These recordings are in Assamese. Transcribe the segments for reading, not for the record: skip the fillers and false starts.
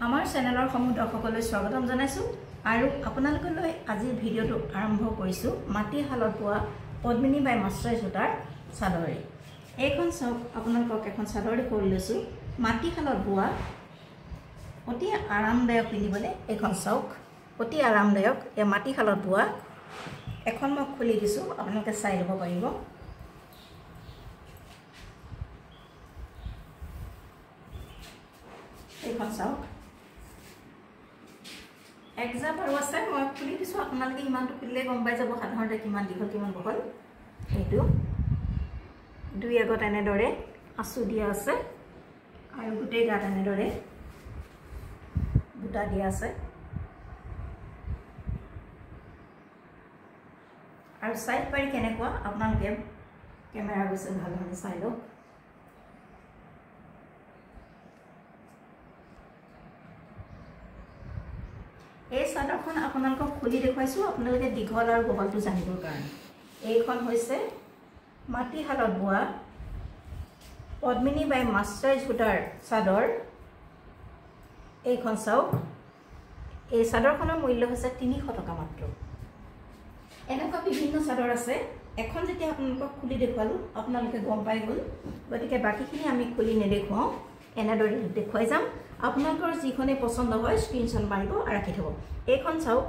আমাৰ চেনেলৰ সমূহ দৰ্শকলৈ স্বাগতম জনাইছো আৰু আপোনালোকলৈ আজিৰ ভিডিঅটো আৰম্ভ কৰিছো মাটিশালত বোৱা পদ্মিনী বাই মাষ্ট্ৰাই সূতাৰ চাদৰে। এইখন চাওক আপোনালোকক এখন চাদৰ দেখুৱাই লৈছো মাটিশালত বোৱা অতি আৰামদায়ক পিন্ধিবলৈ। এইখন চাওক অতি আৰামদায়ক এই মাটিশালত বোৱা। এখন মই খুলি দিছো আপোনালোকে চাই ল'ব পাৰিব। এইখন চাওক একজাপ আৰু আছে মই খুলি দিছো আপোনালোকে ইমানটো খুলিলে গম পাই যাব সাধাৰণতে কিমান দীঘল কিমান বহল। এইটো দুই আগত এনেদৰে আঁচু দিয়া আছে আৰু গোটেই গাত এনেদৰে বুটা দিয়া আছে আৰু সাইড পাৰি কেনেকুৱা আপোনালোকে কেমেৰা গৈছে ভালদৰে চাই লওক। এই চাদৰখন আপোনালোকক খুলি দেখুৱাইছো আপোনালোকে দীঘল আৰু বহলটো জানিবৰ কাৰণে। এইখন হৈছে মাটিশালত বোৱা পদ্মিনী বাই মাষ্ট্ৰাই সূতাৰ চাদৰ। এইখন চাওক এই চাদৰখনৰ মূল্য হৈছে 300 টকা মাত্ৰ। এনেকুৱা বিভিন্ন চাদৰ আছে। এখন যেতিয়া আপোনালোকক খুলি দেখুৱালো আপোনালোকে গম পাই গ'ল, গতিকে বাকীখিনি আমি খুলি নেদেখুৱাওঁ, এনেদৰে দেখুৱাই যাম। আপোনালোকৰ যিখনে পছন্দ হয় স্ক্ৰীনশ্বট মাৰিব আৰু ৰাখি থব। এইখন চাওক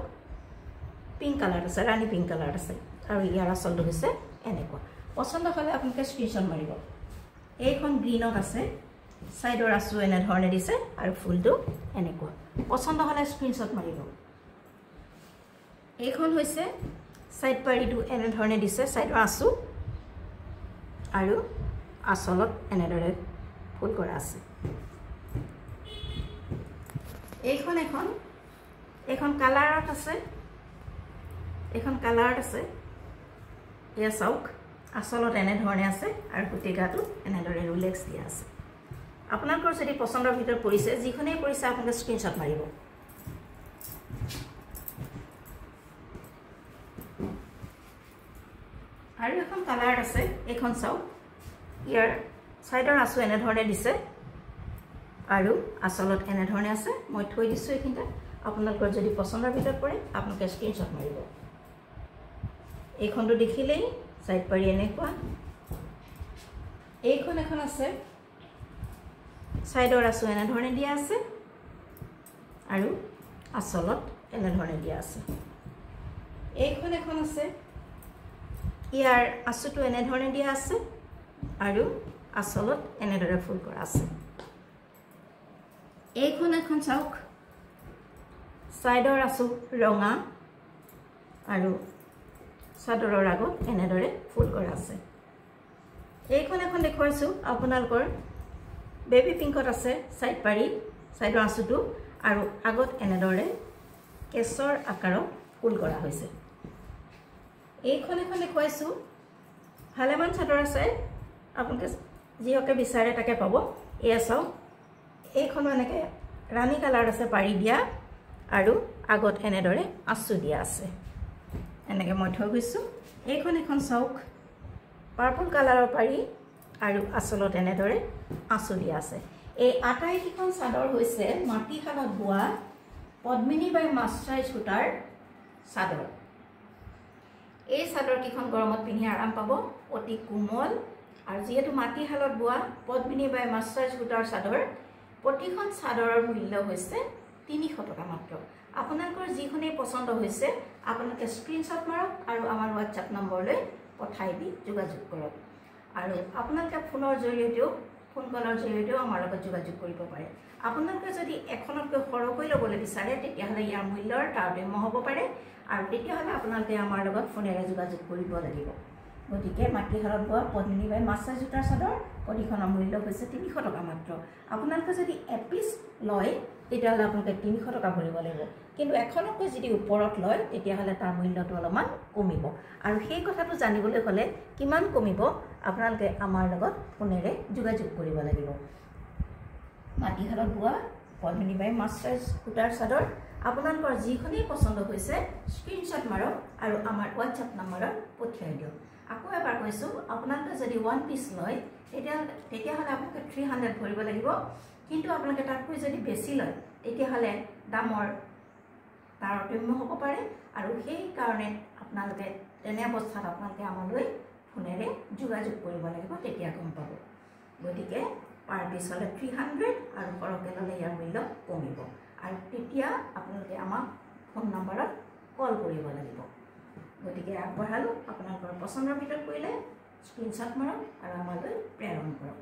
পিংক কালাৰ আছে, ৰাণী পিংক কালাৰ আছে আৰু ইয়াৰ আচলটো হৈছে এনেকুৱা। পছন্দ হ'লে আপোনালোকে স্ক্ৰীনশ্বট মাৰিব। এইখন গ্ৰীণত আছে, ছাইডৰ আঁচু এনেধৰণে দিছে আৰু ফুলটো এনেকুৱা। পছন্দ হ'লে স্ক্ৰীনশ্বট মাৰিব। এইখন হৈছে সাইড পাৰিটো এনেধৰণে দিছে, ছাইডৰ আঁচু আৰু আঁচলত এনেদৰে ফুল কৰা আছে। এইখন কালাৰত আছে, এইখন কালাৰত আছে। এয়া চাওক আঁচলত এনেধৰণে আছে আৰু গোটেই গাটো এনেদৰে ৰুলেক্স দিয়া আছে। আপোনালোকৰ যদি পচন্দৰ ভিতৰত পৰিছে, যিখনেই পৰিছে আপোনালোকে স্ক্ৰীনশ্বট মাৰিব। আৰু এখন কালাৰত আছে, এইখন চাওক ইয়াৰ ছাইডৰ আঁচু এনেধৰণে দিছে আৰু আঁচলত এনেধৰণে আছে। মই থৈ দিছোঁ এইখিনিতে। আপোনালোকৰ যদি পচন্দৰ ভিতৰত পৰে আপোনালোকে স্ক্ৰীনশ্বট মাৰিব। এইখনটো দেখিলেই ছাইড পাৰি এনেকুৱা। এইখন এখন আছে, ছাইডৰ আঁচু এনেধৰণে দিয়া আছে আৰু আঁচলত এনেধৰণে দিয়া আছে। এইখন এখন আছে, ইয়াৰ আঁচুটো এনেধৰণে দিয়া আছে আৰু আঁচলত এনেদৰে ফুল কৰা আছে। এইখন এখন চাওক ছাইডৰ আঁচু ৰঙা আৰু চাদৰৰ আগত এনেদৰে ফুল কৰা আছে। এইখন এখন দেখুৱাইছোঁ আপোনালোকৰ বেবী পিংকত আছে, ছাইড পাৰি ছাইডৰ আঁচুটো আৰু আগত এনেদৰে কেশৰ আকাৰত ফুল কৰা হৈছে। এইখন এখন দেখুৱাইছোঁ ভালেমান চাদৰ আছে, আপোনালোকে যিহকে বিচাৰে তাকে পাব। এয়া চাওক এইখনো এনেকৈ ৰাণী কালাৰ আছে পাৰি দিয়া আৰু আগত এনেদৰে আঁচু দিয়া আছে। এনেকৈ মই থৈ গৈছোঁ। এইখন এখন চাওক পাৰ্পল কালাৰৰ পাৰি আৰু আঁচলত এনেদৰে আঁচু দিয়া আছে। এই আটাইকেইখন চাদৰ হৈছে মাটিশালত বোৱা পদ্মিনী বাই মাষ্ট্ৰাই সূতাৰ চাদৰ। এই চাদৰকেইখন গৰমত পিন্ধি আৰাম পাব, অতি কোমল। আৰু যিহেতু মাটিশালত বোৱা পদ্মিনী বাই মাষ্ট্ৰাই সূতাৰ চাদৰ, প্ৰতিখন চাদৰৰ মূল্য হৈছে 300 টকা মাত্ৰ। আপোনালোকৰ যিখনেই পচন্দ হৈছে আপোনালোকে স্ক্ৰীনশ্বট মাৰক আৰু আমাৰ হোৱাটছআপ নম্বৰলৈ পঠাই দি যোগাযোগ কৰক। আৰু আপোনালোকে ফোনৰ জৰিয়তেও ফোন কলৰ জৰিয়তেও আমাৰ লগত যোগাযোগ কৰিব পাৰে। আপোনালোকে যদি এখনতকৈ সৰহকৈ ল'বলৈ বিচাৰে তেতিয়াহ'লে ইয়াৰ মূল্যৰ তাৰতম্য হ'ব পাৰে আৰু তেতিয়াহ'লে আপোনালোকে আমাৰ লগত ফোনেৰে যোগাযোগ কৰিব লাগিব। গতিকে মাটিশালত বোৱা পদ্মিনী বাই মাষ্ট্ৰাই সূতাৰ চাদৰ প্ৰতিখনৰ মূল্য হৈছে 300 টকা মাত্ৰ। আপোনালোকে যদি এপিচ লয় তেতিয়াহ'লে আপোনালোকে 300 টকা ভৰিব লাগিব, কিন্তু এখনতকৈ যদি ওপৰত লয় তেতিয়াহ'লে তাৰ মূল্যটো অলপমান কমিব। আৰু সেই কথাটো জানিবলৈ হ'লে কিমান কমিব আপোনালোকে আমাৰ লগত ফোনেৰে যোগাযোগ কৰিব লাগিব। মাটিশালত বোৱা পদ্মিনী বাই মাষ্ট্ৰাই সূতাৰ চাদৰ আপোনালোকৰ যিখনেই পচন্দ হৈছে স্ক্ৰীনশ্বট মাৰক আৰু আমাৰ হোৱাটছআপ নম্বৰত পঠিয়াই দিয়ক। আকৌ এবাৰ কৈছোঁ, আপোনালোকে যদি 1 পিচ লয় তেতিয়াহ'লে আপোনালোকে 300 ভৰিব লাগিব, কিন্তু আপোনালোকে তাতকৈ যদি বেছি লয় তেতিয়াহ'লে দামৰ তাৰতম্য হ'ব পাৰে আৰু সেই কাৰণে আপোনালোকে তেনে অৱস্থাত আপোনালোকে আমালৈ ফোনেৰে যোগাযোগ কৰিব লাগিব, তেতিয়া গম পাব। গতিকে পাৰ পিচ হ'লে 300 আৰু সৰহকৈ ল'লে ইয়াৰ মূল্য কমিব আৰু তেতিয়া আপোনালোকে আমাক ফোন নম্বৰত কল কৰিব লাগিব। গতিকে আগবঢ়ালোঁ, আপোনালোকৰ পচন্দৰ ভিতৰত কৰিলে স্ক্ৰীনশ্বট মাৰক আৰু আমালৈ প্ৰেৰণ কৰক।